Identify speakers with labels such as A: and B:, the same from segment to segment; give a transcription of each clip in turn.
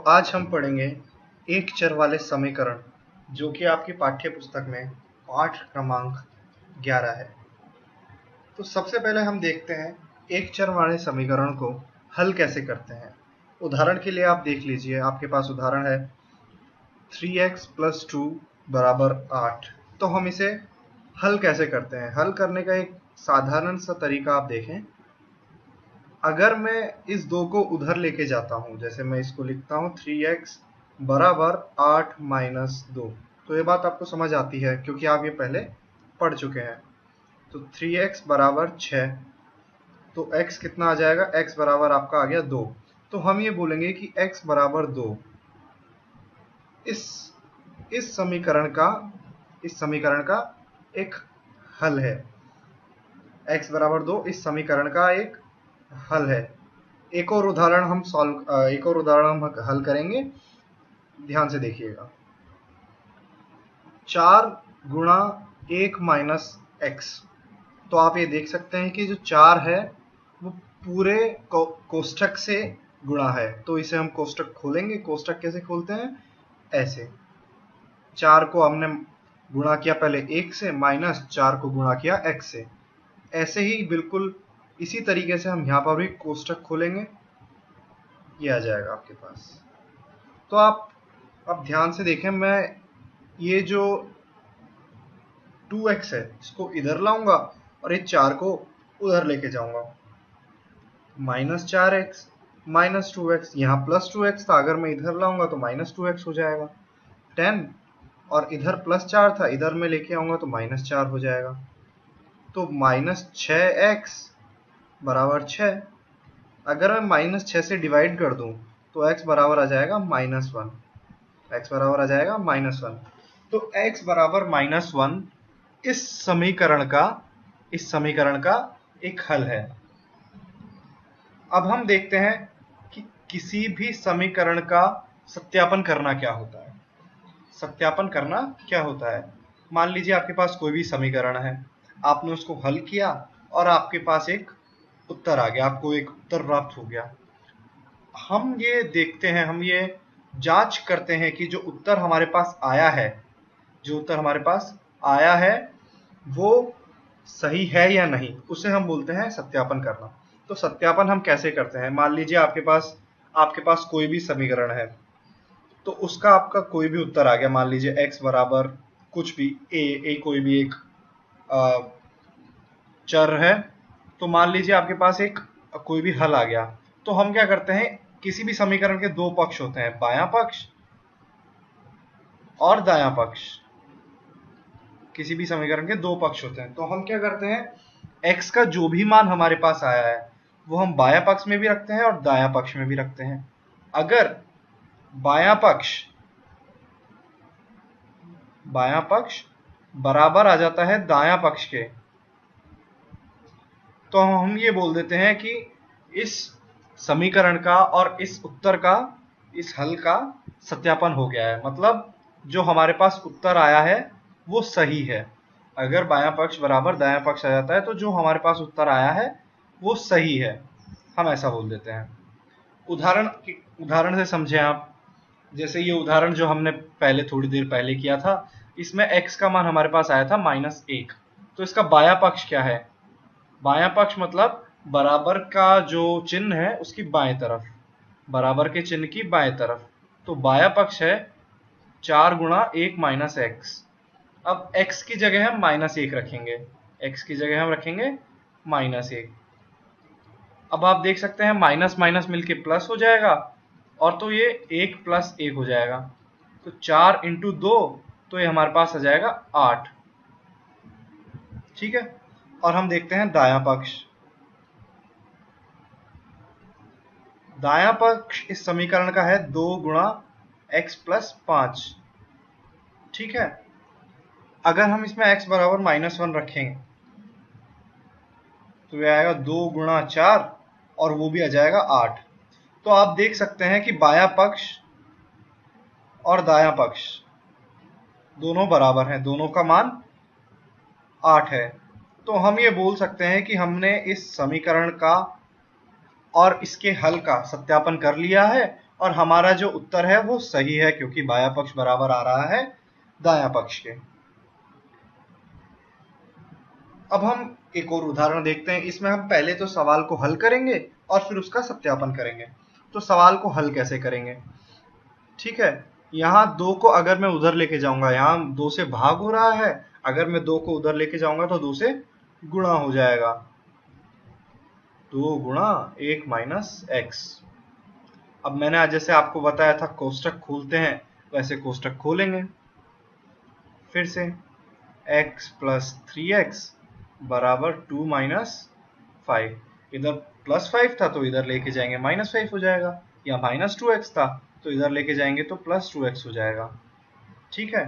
A: आज हम पढ़ेंगे एक चर वाले समीकरण, जो कि आपकी पाठ्य पुस्तक में पाठ क्रमांक 11 है। तो सबसे पहले हम देखते हैं एक चर वाले समीकरण को हल कैसे करते हैं। उदाहरण के लिए आप देख लीजिए, आपके पास उदाहरण है 3x + 2 = 8। तो हम इसे हल कैसे करते हैं? हल करने का एक साधारण सा तरीका आप देखें। अगर मैं इस 2 को उधर लेके जाता हूं, जैसे मैं इसको लिखता हूं 3x = 8 - 2, तो ये बात आपको समझ आती है क्योंकि आप ये पहले पढ़ चुके हैं। तो 3x = 6, तो x कितना आ जाएगा? x बराबर आपका आ गया 2। तो हम ये बोलेंगे कि x = 2 इस समीकरण का एक हल है। x = 2 इस समीकरण का एक हल है। एक और उदाहरण हम हल करेंगे, ध्यान से देखिएगा। 4 × 1 - x। तो आप ये देख सकते हैं कि जो 4 है वो पूरे कोष्ठक से गुणा है, तो इसे हम कोष्ठक खोलेंगे। कोष्ठक कैसे खोलते हैं? ऐसे 4 को हमने गुणा किया पहले 1 से, माइनस 4 को गुणा किया x से। ऐसे ही बिल्कुल इसी तरीके से हम यहाँ पर भी कोष्ठक खोलेंगे, ये आ जाएगा आपके पास। तो आप अब ध्यान से देखें, मैं ये जो 2x है इसको इधर लाऊंगा और ये 4 को उधर लेके जाऊंगा। -4x - 2x, यहाँ +2x था, अगर मैं इधर लाऊंगा तो -2x हो जाएगा। 10 और इधर +4 था, इधर में लेके आऊंगा तो -4 हो जाएगा। तो -6x = 6। अगर मैं -6 से डिवाइड कर दूं तो x बराबर आ जाएगा -1। x बराबर आ जाएगा -1। तो x बराबर -1 इस समीकरण का एक हल है। अब हम देखते हैं कि किसी भी समीकरण का सत्यापन करना क्या होता है। सत्यापन करना क्या होता है? मान लीजिए आपके पास कोई भी समीकरण है, आपने उसको हल किया और आपके पास एक उत्तर आ गया, आपको एक उत्तर प्राप्त हो गया। हम ये देखते हैं, हम ये जांच करते हैं कि जो उत्तर हमारे पास आया है वो सही है या नहीं, उसे हम बोलते हैं सत्यापन करना। तो सत्यापन हम कैसे करते हैं? मान लीजिए आपके पास कोई भी समीकरण है, तो उसका आपका कोई भी उत्तर आ गया। मान लीजिए x बराबर कुछ भी a कोई भी एक चर है, तो मान लीजिए आपके पास एक कोई भी हल आ गया। तो हम क्या करते हैं, किसी भी समीकरण के दो पक्ष होते हैं, बायां पक्ष और दायां पक्ष। किसी भी समीकरण के दो पक्ष होते हैं, तो हम क्या करते हैं, x का जो भी मान हमारे पास आया है वो हम बायां पक्ष में भी रखते हैं और दायां पक्ष में भी रखते हैं। अगर बायां पक्ष बराबर आ जाता है दायां पक्ष के, तो हम ये बोल देते हैं कि इस समीकरण का और इस उत्तर का, इस हल का सत्यापन हो गया है। मतलब जो हमारे पास उत्तर आया है वो सही है। अगर बायां पक्ष बराबर दायां पक्ष आ जाता है तो जो हमारे पास उत्तर आया है वो सही है, हम ऐसा बोल देते हैं। उदाहरण से समझें आप। जैसे ये उदाहरण जो हमने थोड़ी देर पहले किया था, इसमें x का मान हमारे पास आया था -1। तो इसका बायां पक्ष क्या है? बायां पक्ष मतलब बराबर का जो चिन्ह है उसकी बाएं तरफ, बराबर के चिन्ह की बाएं तरफ। तो बायां पक्ष है 4 × 1 - x। अब x की जगह हम -1 रखेंगे, x की जगह हम रखेंगे -1। अब आप देख सकते हैं माइनस माइनस मिलके प्लस हो जाएगा, और तो ये 1 + 1 हो जाएगा। तो 4 × 2, तो ये हमारे पास आ जाएगा 8। ठीक है। और हम देखते हैं दायां पक्ष। दायां पक्ष इस समीकरण का है 2 × x + 5। ठीक है। अगर हम इसमें x बराबर -1 रखेंगे तो यह आएगा 2 × 4 और वो भी आ जाएगा 8। तो आप देख सकते हैं कि बायां पक्ष और दायां पक्ष दोनों बराबर हैं, दोनों का मान 8 है। तो हम ये बोल सकते हैं कि हमने इस समीकरण का और इसके हल का सत्यापन कर लिया है और हमारा जो उत्तर है वो सही है, क्योंकि बायां पक्ष बराबर आ रहा है दायां पक्ष के। अब हम एक और उदाहरण देखते हैं। इसमें हम पहले तो सवाल को हल करेंगे और फिर उसका सत्यापन करेंगे। तो सवाल को हल कैसे करेंगे? ठीक है, यहाँ 2 को अगर मैं उधर लेके जाऊंगा, यहाँ 2 से भाग हो रहा है, अगर मैं 2 को उधर लेके जाऊंगा तो 2 से गुणा हो जाएगा। 2 गुणा 1 माइनस एक्स। अब मैंने आज जैसे आपको बताया था कोष्टक खोलते हैं, वैसे कोष्टक खोलेंगे। फिर से x प्लस 3x बराबर 2 माइनस 5। इधर प्लस 5 था तो इधर लेके जाएंगे माइनस 5 हो जाएगा, या माइनस 2x था तो इधर लेके जाएंगे तो प्लस 2x हो जाएगा। ठीक है,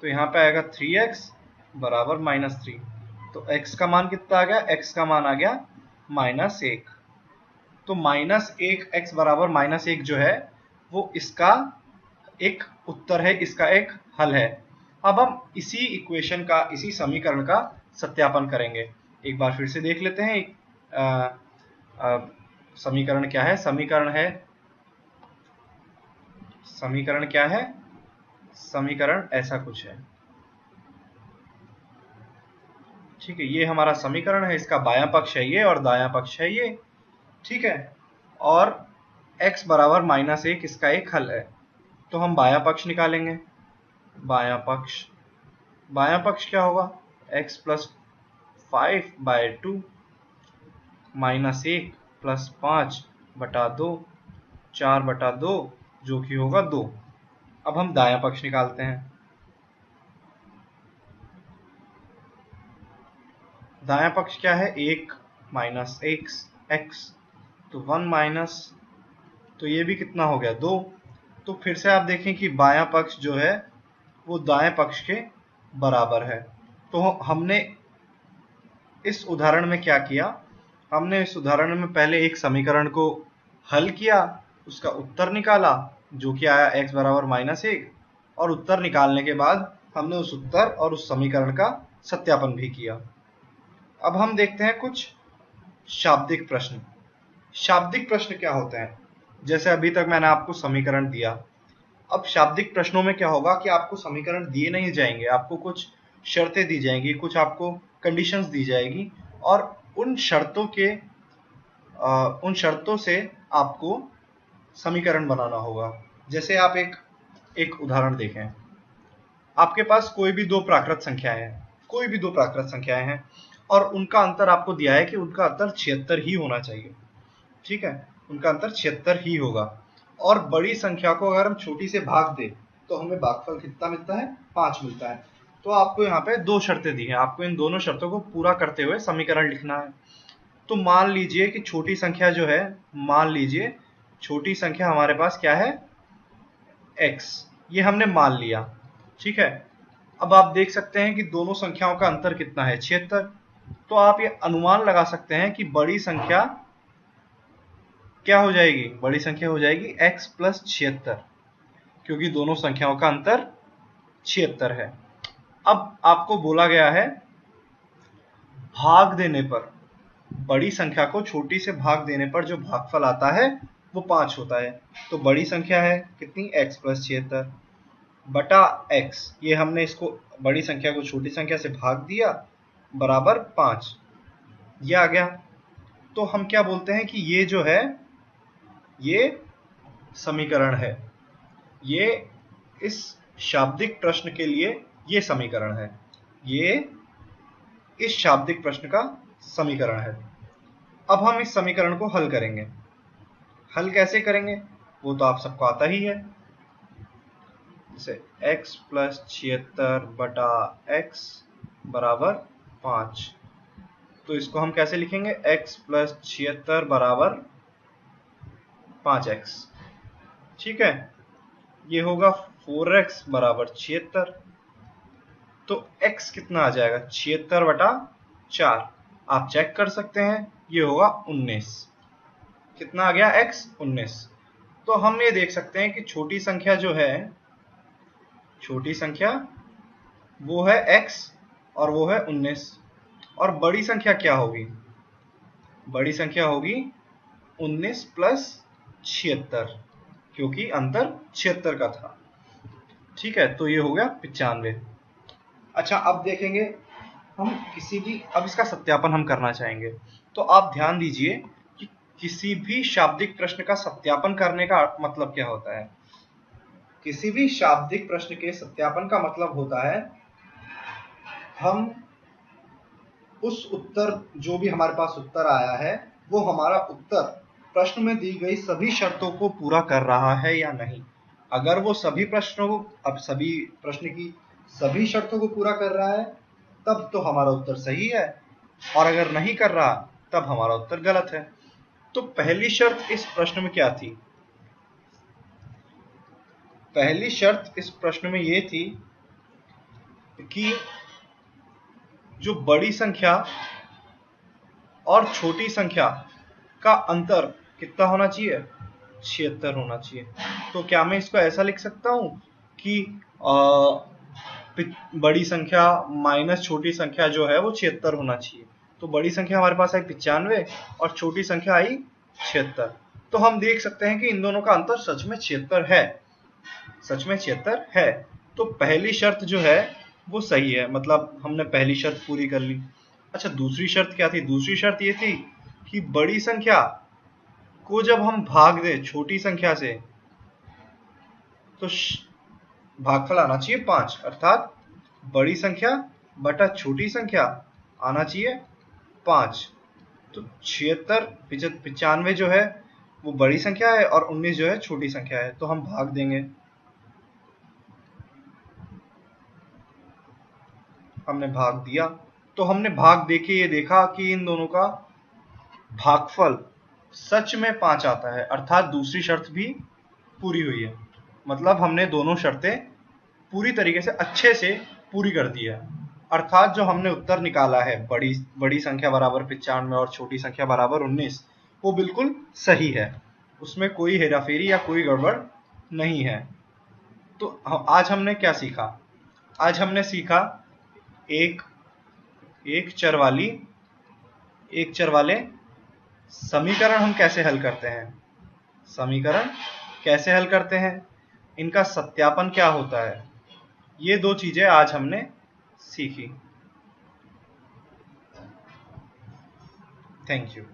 A: तो यहाँ पे आएगा 3x बराबर माइनस 3। तो x का मान कितना आ गया? x का मान आ गया माइनस 1। तो माइनस 1 x बराबर माइनस 1 जो है वो इसका एक उत्तर है, इसका एक हल है। अब हम इसी इक्वेशन का, इसी समीकरण का सत्यापन करेंगे। एक बार फिर से देख लेते हैं समीकरण क्या है। समीकरण क्या है? समीकरण ऐसा कुछ है। ठीक है, ये हमारा समीकरण है, इसका बायां पक्ष है ये और दायां पक्ष है ये। ठीक है, और x बराबर माइनस 1 इसका एक हल है। तो हम बायां पक्ष निकालेंगे। बायां पक्ष क्या होगा? x प्लस 5/2 माइनस 1 प्लस 5/2 4/2 जो कि होगा 2। अब हम दायां पक्ष निकालते हैं। दायां पक्ष क्या है? 1 माइनस x, तो 1 माइनस, तो ये भी कितना हो गया? 2। तो फिर से आप देखें कि बायां पक्ष जो है वो दाएं पक्ष के बराबर है। तो हमने इस उदाहरण में क्या किया? हमने इस उदाहरण में पहले एक समीकरण को हल किया, उसका उत्तर निकाला जो कि आया x बराबर माइनस 1, और उत्तर निकालने के बाद हमने उस उत्तर और उस समीकरण का सत्यापन भी किया। अब हम देखते हैं कुछ शाब्दिक प्रश्न। शाब्दिक प्रश्न क्या होते हैं? जैसे अभी तक मैंने आपको समीकरण दिया, अब शाब्दिक प्रश्नों में क्या होगा कि आपको समीकरण दिए नहीं जाएंगे, आपको कुछ शर्तें दी जाएंगी, कुछ आपको कंडीशंस दी जाएगी, और उन शर्तों से आपको समीकरण बनाना होगा। जैसे आप एक उदाहरण देखें। आपके पास कोई भी दो प्राकृत संख्याएं हैं और उनका अंतर आपको दिया है कि उनका अंतर 76 ही होना चाहिए। ठीक है, उनका अंतर 76 ही होगा। और बड़ी संख्या को अगर हम छोटी से भाग दें तो हमें भागफल कितना मिलता है? 5 मिलता है। तो आपको यहाँ पे 2 शर्तें दी हैं, आपको इन दोनों शर्तों को पूरा करते हुए समीकरण लिखना है। तो मान लीजिए कि छोटी संख्या जो है, मान लीजिए छोटी संख्या हमारे पास क्या है? x, ये हमने मान लिया। ठीक है, अब आप देख सकते हैं कि दोनों संख्याओं का अंतर कितना है? 76। तो आप ये अनुमान लगा सकते हैं कि बड़ी संख्या क्या हो जाएगी? बड़ी संख्या हो जाएगी x प्लस 76, क्योंकि दोनों संख्याओं का अंतर 76 है। अब आपको बोला गया है भाग देने पर, बड़ी संख्या को छोटी से भाग देने पर जो भागफल आता है वो 5 होता है। तो बड़ी संख्या है कितनी? x प्लस 76 बटा x, ये हमने इसको बड़ी संख्या को छोटी संख्या से भाग दिया, बराबर 5, ये आ गया। तो हम क्या बोलते हैं कि ये जो है ये समीकरण है, ये इस शाब्दिक प्रश्न के लिए ये समीकरण है, ये इस शाब्दिक प्रश्न का समीकरण है। अब हम इस समीकरण को हल करेंगे। हल कैसे करेंगे वो तो आप सबको आता ही है। जैसे x प्लस 76 बटा x बराबर 5, तो इसको हम कैसे लिखेंगे? x प्लस 76 बराबर 5x। ठीक है, ये होगा 4x बराबर 76। तो x कितना आ जाएगा? 76 बटा 4, आप चेक कर सकते हैं, ये होगा 19। कितना आ गया? x 19। तो हम ये देख सकते हैं कि छोटी संख्या जो है, छोटी संख्या वो है x और वो है 19, और बड़ी संख्या क्या होगी? बड़ी संख्या होगी 19 प्लस 76। क्योंकि अंतर 76 का था। ठीक है, तो ये हो गया 95। अच्छा, अब देखेंगे हम अब इसका सत्यापन हम करना चाहेंगे। तो आप ध्यान दीजिए कि किसी भी शाब्दिक प्रश्न का सत्यापन करने का मतलब क्या होता है। किसी भी शाब्दिक प्रश्न के सत्यापन का मतलब होता है हम उस उत्तर, जो भी हमारे पास उत्तर आया है, वो हमारा उत्तर प्रश्न में दी गई सभी शर्तों को पूरा कर रहा है या नहीं। अगर वो सभी प्रश्न की सभी शर्तों को पूरा कर रहा है तब तो हमारा उत्तर सही है, और अगर नहीं कर रहा तब हमारा उत्तर गलत है। तो पहली शर्त इस प्रश्न में क्या थी? पहली शर्त इस प्रश्न में ये थी कि जो बड़ी संख्या और छोटी संख्या का अंतर कितना होना चाहिए? 76 होना चाहिए। तो क्या मैं इसको ऐसा लिख सकता हूं कि बड़ी संख्या माइनस छोटी संख्या जो है वो 76 होना चाहिए। तो बड़ी संख्या हमारे पास आई 95 और छोटी संख्या आई 76। तो हम देख सकते हैं कि इन दोनों का अंतर सच में 76 है, सच में 76 है। तो पहली शर्त जो है वो सही है, मतलब हमने पहली शर्त पूरी कर ली। अच्छा, दूसरी शर्त क्या थी? दूसरी शर्त ये थी कि बड़ी संख्या को जब हम भाग दें छोटी संख्या से तो भागफल आना चाहिए 5, अर्थात बड़ी संख्या बटा छोटी संख्या आना चाहिए 5। तो 76 95 जो है वो बड़ी संख्या है और 19 जो है छोटी संख्या है, तो हम भाग देंगे। हमने भाग दिया, तो हमने भाग देके ये देखा कि इन दोनों का भागफल सच में 5 आता है, अर्थात दूसरी शर्त भी पूरी हुई है। मतलब हमने दोनों शर्तें पूरी तरीके से अच्छे से पूरी कर दी है, अर्थात जो हमने उत्तर निकाला है बड़ी संख्या बराबर 95 और छोटी संख्या बराबर 19, वो बिल्कुल सही है, उसमें कोई हेराफेरी या कोई गड़बड़ नहीं है। तो आज हमने क्या सीखा? आज हमने सीखा एक चर वाले समीकरण हम कैसे हल करते हैं, समीकरण कैसे हल करते हैं, इनका सत्यापन क्या होता है, ये दो चीजें आज हमने सीखी। Thank you.